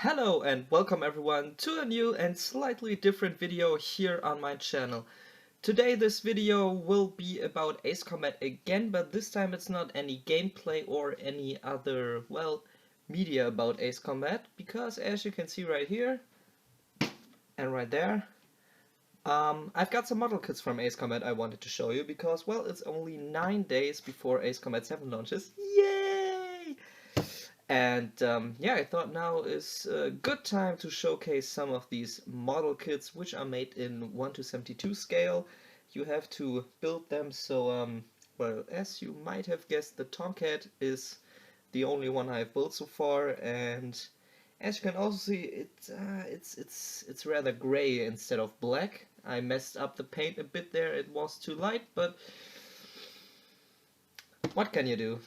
Hello and welcome everyone to a new and slightly different video here on my channel. Today this video will be about Ace Combat again, but this time it's not any gameplay or any other, well, media about Ace Combat, because as you can see right here and right there, I've got some model kits from Ace Combat I wanted to show you because, well, it's only 9 days before Ace Combat 7 launches. Yay! And yeah, I thought now is a good time to showcase some of these model kits which are made in 1:72 scale. You have to build them, so well, as you might have guessed, the Tomcat is the only one I've built so far, and as you can also see, it's rather gray instead of black. I messed up the paint a bit there, it was too light, but what can you do?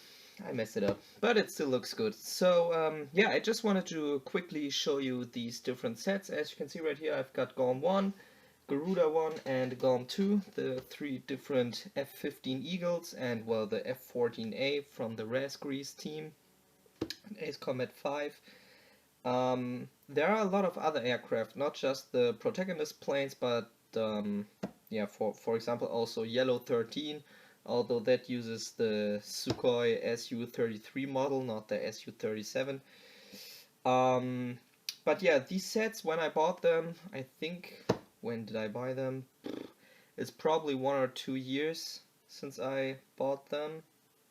I messed it up, but it still looks good. So yeah, I just wanted to quickly show you these different sets. As you can see right here, I've got Galm 1, Garuda 1 and Galm 2, the three different F-15 Eagles, and well, the F-14A from the Razgriz team, Ace Combat 5. There are a lot of other aircraft, not just the protagonist planes, but yeah, for example also Yellow 13, although that uses the Sukhoi Su-33 model, not the Su-37. But yeah, these sets, when I bought them, I think, when did I buy them? It's probably 1 or 2 years since I bought them.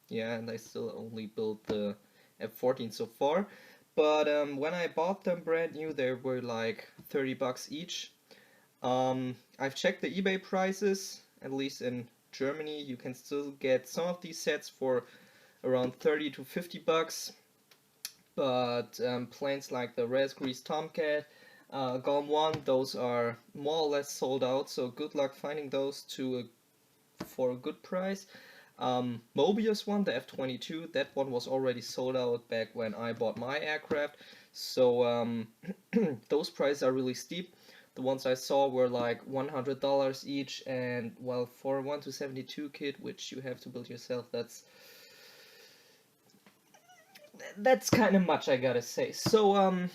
Yeah, and I still only built the F-14 so far. But when I bought them brand new, they were like 30 bucks each. I've checked the eBay prices, at least in Germany. You can still get some of these sets for around 30 to 50 bucks. But planes like the Razgriz Tomcat, Galm 1, those are more or less sold out, so good luck finding those for a good price. Mobius one, the F-22, that one was already sold out back when I bought my aircraft, so those prices are really steep. The ones I saw were like $100 each, and well, for a 1:72 kit, which you have to build yourself, that's kind of much, I gotta say. So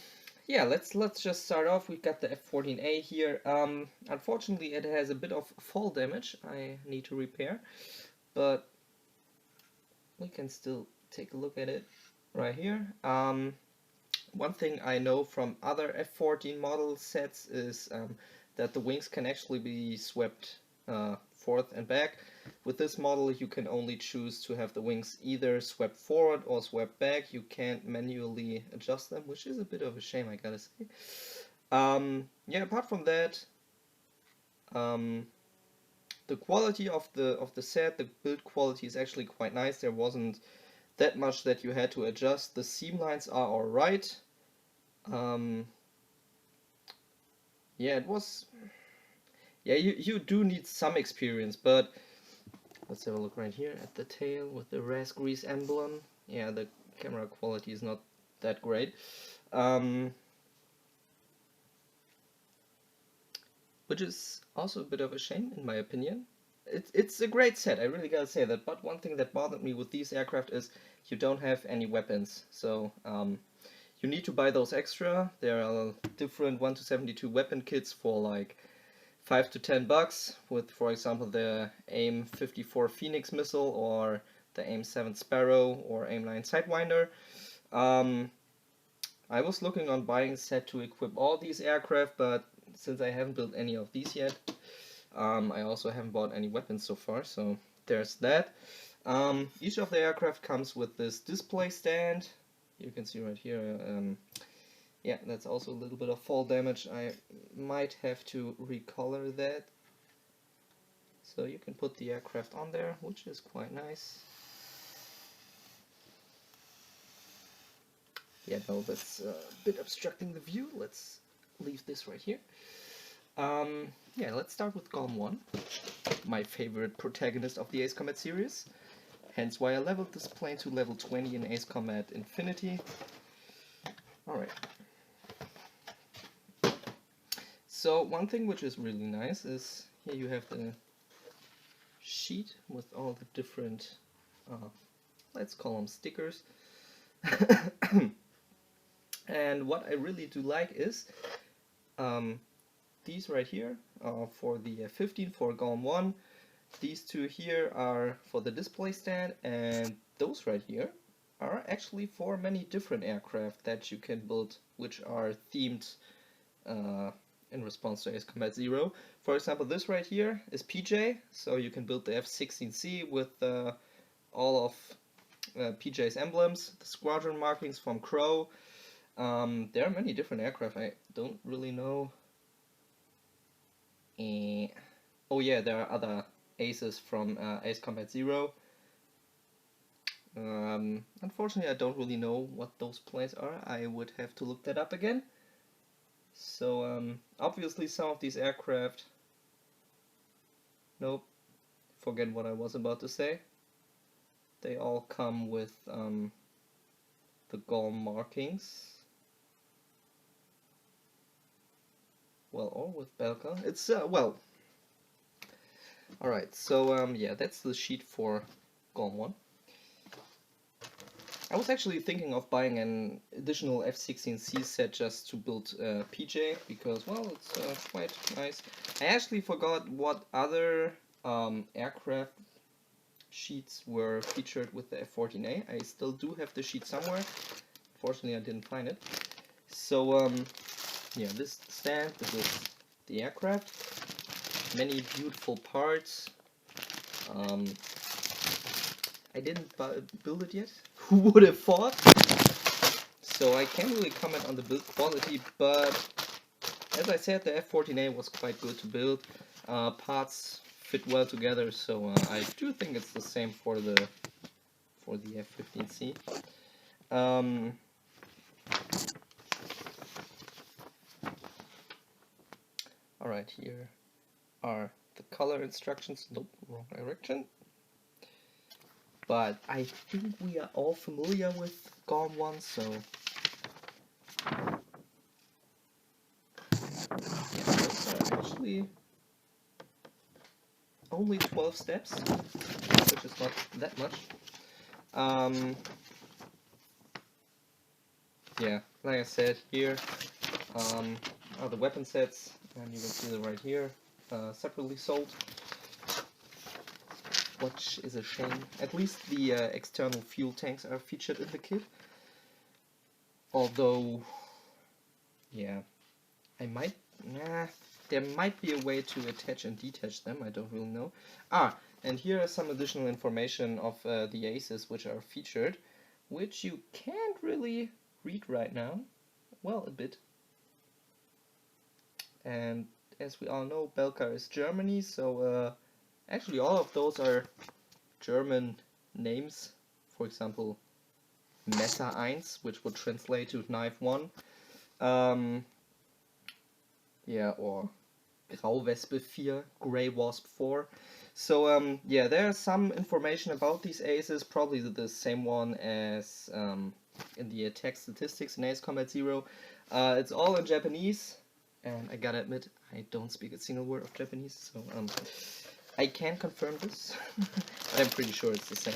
yeah, let's just start off. We've got the F-14A here. Unfortunately, it has a bit of fall damage I need to repair, but we can still take a look at it right here. One thing I know from other F-14 model sets is that the wings can actually be swept forth and back. With this model, you can only choose to have the wings either swept forward or swept back. You can't manually adjust them, which is a bit of a shame, I gotta say. Yeah, apart from that, the quality of the set, the build quality is actually quite nice. There wasn't that much that you had to adjust. The seam lines are alright. Yeah, it was. Yeah, you do need some experience, but let's have a look right here at the tail with the Razgriz emblem. Yeah, the camera quality is not that great. Which is also a bit of a shame, in my opinion. It's a great set, I really gotta say that, but one thing that bothered me with these aircraft is you don't have any weapons, so you need to buy those extra. There are different 1:72 weapon kits for like 5 to 10 bucks, with, for example, the AIM 54 Phoenix missile, or the AIM 7 Sparrow, or AIM 9 Sidewinder. I was looking on buying a set to equip all these aircraft, but since I haven't built any of these yet, I also haven't bought any weapons so far, so there's that. Each of the aircraft comes with this display stand. You can see right here, yeah, that's also a little bit of fall damage. I might have to recolor that. So you can put the aircraft on there, which is quite nice. Yeah, no, that's a bit obstructing the view. Let's leave this right here. Yeah, let's start with Galm 1, my favorite protagonist of the Ace Combat series, hence why I leveled this plane to level 20 in Ace Combat Infinity. Alright. So one thing which is really nice is here you have the sheet with all the different, let's call them stickers. And what I really do like is these right here are for the F-15 for Galm 1. These two here are for the display stand, and those right here are actually for many different aircraft that you can build, which are themed in response to Ace Combat Zero. For example, this right here is PJ, so you can build the F-16C with all of PJ's emblems, the squadron markings from Crow. There are many different aircraft. I don't really know. Oh yeah, there are other aces from Ace Combat Zero. Unfortunately, I don't really know what those planes are. I would have to look that up again. So obviously some of these aircraft... Nope, forget what I was about to say. They all come with the Galm markings. Well, or with Belka. It's, well... Alright, so yeah, that's the sheet for Galm 1. I was actually thinking of buying an additional F-16C set just to build PJ, because, well, it's quite nice. I actually forgot what other aircraft sheets were featured with the F-14A. I still do have the sheet somewhere. Fortunately, I didn't find it. So, yeah, this stand, this is the aircraft. Many beautiful parts. I didn't build it yet. Who would have thought? So I can't really comment on the build quality, but as I said, the F-14A was quite good to build. Parts fit well together, so I do think it's the same for the F-15C. Alright, here are the color instructions. Nope, wrong direction. But I think we are all familiar with Galm 1, so yeah, those are actually only 12 steps, which is not that much. Yeah, like I said, here are the weapon sets, and you can see them right here, separately sold. Which is a shame. At least the external fuel tanks are featured in the kit. Although, yeah, there might be a way to attach and detach them, I don't really know. And here are some additional information of the aces which are featured, which you can't really read right now. Well, a bit. And as we all know, Belka is Germany, so actually all of those are German names. For example, Messer 1, which would translate to Knife 1. Yeah, or Grauwespe 4, Grey Wasp 4. So yeah, there's some information about these aces, probably the same one as in the attack statistics in Ace Combat Zero. It's all in Japanese, and I gotta admit, I don't speak a single word of Japanese, so I can confirm this, but I'm pretty sure it's the same.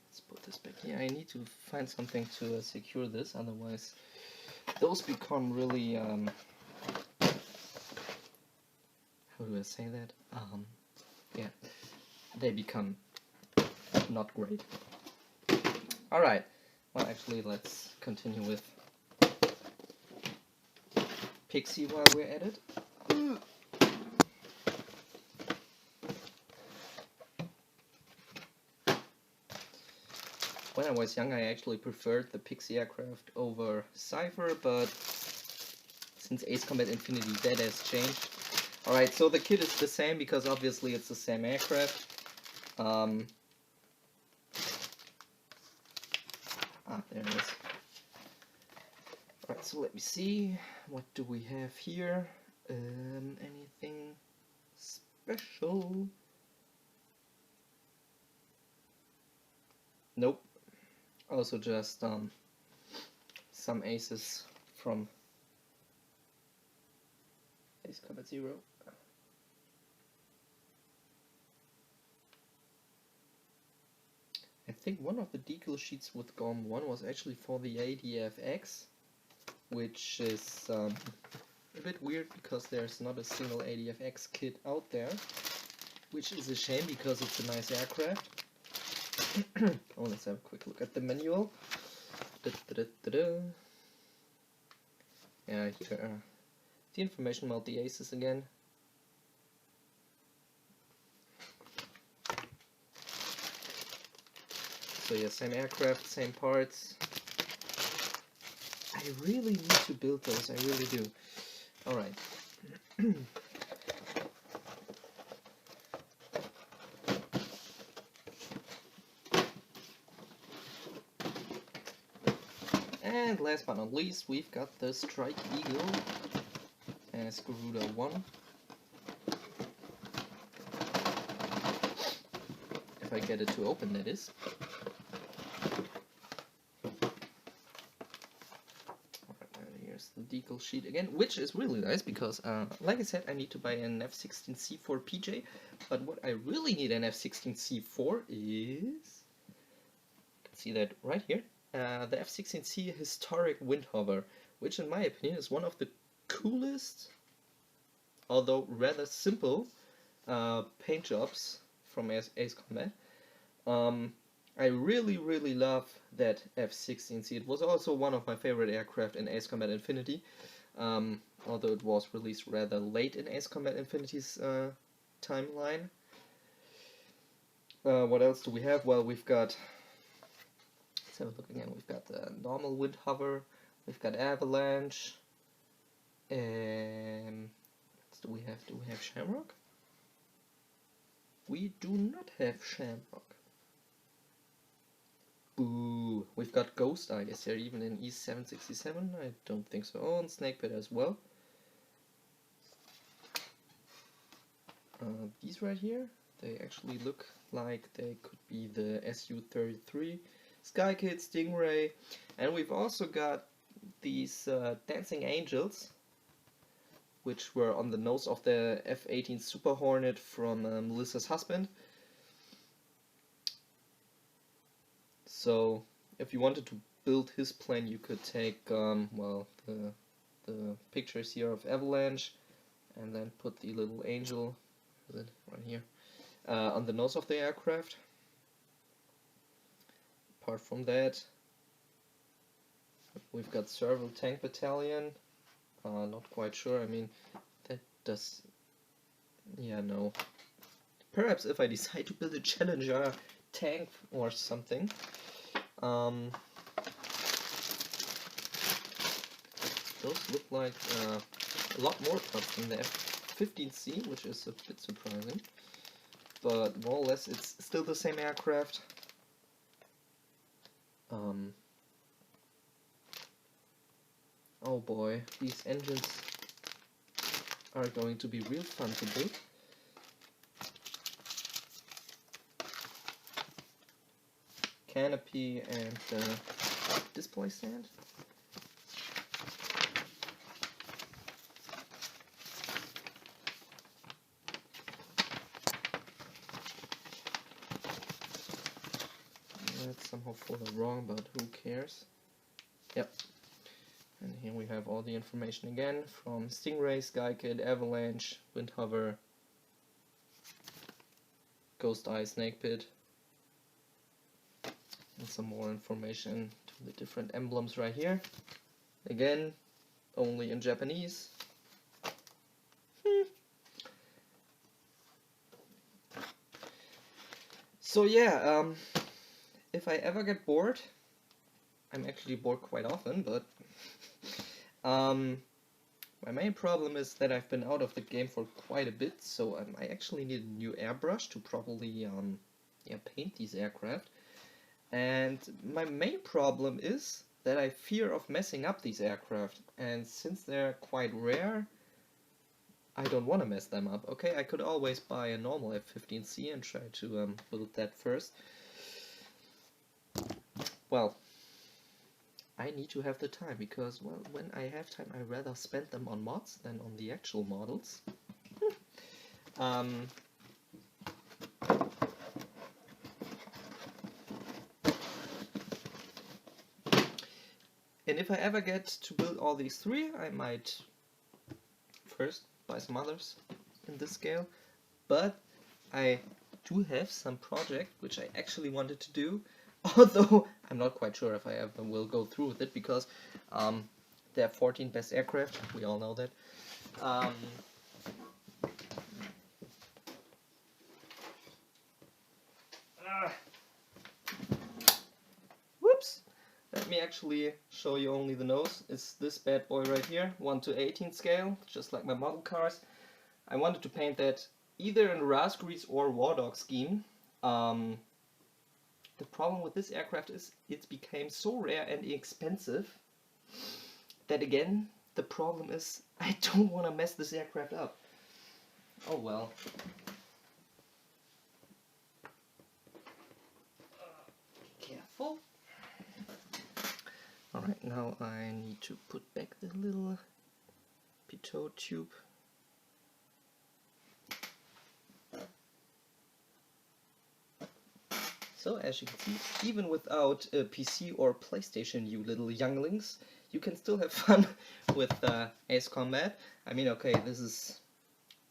Let's put this back here. I need to find something to secure this, otherwise those become really, how do I say that? Yeah, they become not great. Alright, well actually let's continue with Pixy while we're at it. When I was young, I actually preferred the Pixy aircraft over Cipher, but since Ace Combat Infinity, that has changed. Alright, so the kit is the same because obviously it's the same aircraft. There it is. Alright, so let me see. What do we have here? Anything special? Nope. Also just some aces from Ace Combat Zero. think one of the decal sheets with Galm 1 was actually for the ADFX, which is a bit weird because there's not a single ADFX kit out there, which is a shame because it's a nice aircraft. Oh, let's have a quick look at the manual. Yeah, here the information about the aces again. So yeah, same aircraft, same parts. I really need to build those, I really do. Alright. And last but not least, we've got the Strike Eagle as Garuda 1. If I get it to open, that is. Here's the decal sheet again, which is really nice because, like I said, I need to buy an F-15C for PJ, but what I really need an F-15C for is, you can see that right here, the F-15C Historic Wind Hover, which in my opinion is one of the coolest, although rather simple, paint jobs from Ace Combat. I really love that F-15C. It was also one of my favorite aircraft in Ace Combat Infinity, although it was released rather late in Ace Combat Infinity's timeline. What else do we have? Well, we've got, let's have a look again, we've got the normal wind hover, we've got avalanche, and what do we have? Do we have Shamrock? We do not have Shamrock. Boo! We've got Ghost Eye. Is there even an E767? I don't think so. Oh, and Snakepit as well. These right here, they actually look like they could be the Su-33, Skykid, Stingray, and we've also got these Dancing Angels, which were on the nose of the F-18 Super Hornet from Melissa's husband. So, if you wanted to build his plane, you could take, well, the pictures here of Avalanche, and then put the little angel, right here, on the nose of the aircraft. Apart from that, we've got Serval Tank Battalion. Not quite sure. I mean, that does, yeah, no. Perhaps if I decide to build a Challenger tank or something. Those look like a lot more parts than the F-15C, which is a bit surprising. But more or less, it's still the same aircraft. Oh boy, these engines are going to be real fun to build. Canopy and display stand. That's somehow folded wrong, but who cares? Yep. And here we have all the information again from Stingray, Skykid, Avalanche, Wind Hover, Ghost Eye, Snakepit, and some more information to the different emblems right here. Again, only in Japanese. So yeah, if I ever get bored, I'm actually bored quite often, but my main problem is that I've been out of the game for quite a bit, so I actually need a new airbrush to properly paint these aircraft. And my main problem is that I fear of messing up these aircraft, and since they're quite rare, I don't want to mess them up. Okay, I could always buy a normal F-15C and try to build that first. Well, I need to have the time, because, well, when I have time, I rather spend them on mods than on the actual models. And if I ever get to build all these three, I might first buy some others in this scale. But I do have some project which I actually wanted to do, although I'm not quite sure if I ever will go through with it, because there are 14 best aircraft, we all know that. Whoops! Let me actually show you only the nose. It's this bad boy right here, 1:18 scale, just like my model cars. I wanted to paint that either in Razgriz or War Dog scheme. The problem with this aircraft is it became so rare and expensive that, again, the problem is I don't want to mess this aircraft up. Oh well. Careful. Alright, now I need to put back the little pitot tube. So as you can see, even without a PC or PlayStation, you little younglings, you can still have fun with Ace Combat. I mean, okay, this is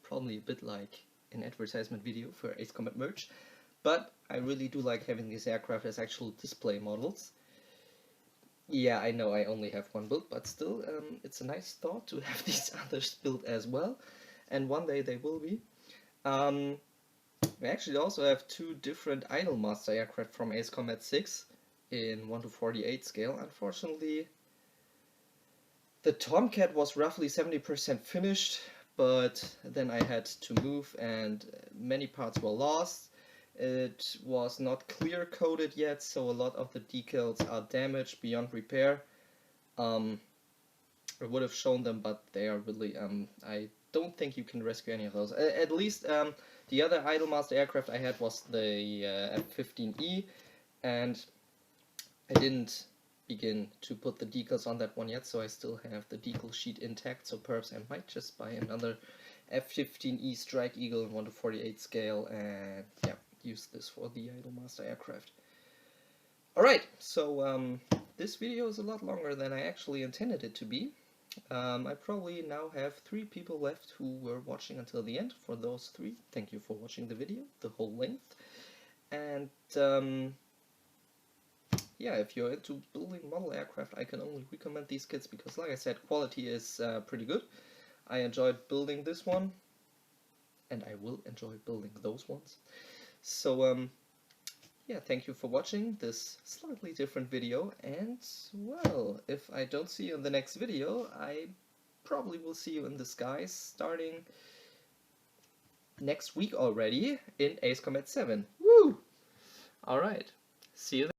probably a bit like an advertisement video for Ace Combat merch, but I really do like having these aircraft as actual display models. Yeah, I know I only have one build, but still, it's a nice thought to have these others built as well, and one day they will be. We actually also have two different Idolmaster aircraft from Ace Combat 6 in 1:48 scale. Unfortunately, the Tomcat was roughly 70% finished, but then I had to move and many parts were lost. It was not clear coated yet, so a lot of the decals are damaged beyond repair. I would have shown them, but they are really, I don't think you can rescue any of those. At least the other Idolmaster aircraft I had was the F-15E, and I didn't begin to put the decals on that one yet, so I still have the decal sheet intact, so perhaps I might just buy another F-15E Strike Eagle in 1:48 scale and yeah, use this for the Idolmaster aircraft. Alright, so this video is a lot longer than I actually intended it to be. I probably now have 3 people left who were watching until the end. For those 3, thank you for watching the video, the whole length. And yeah, if you're into building model aircraft, I can only recommend these kits because, like I said, quality is pretty good. I enjoyed building this one, and I will enjoy building those ones. So yeah, thank you for watching this slightly different video, and well, if I don't see you in the next video, I probably will see you in the skies starting next week already in Ace Combat 7. Woo! Alright, see you then.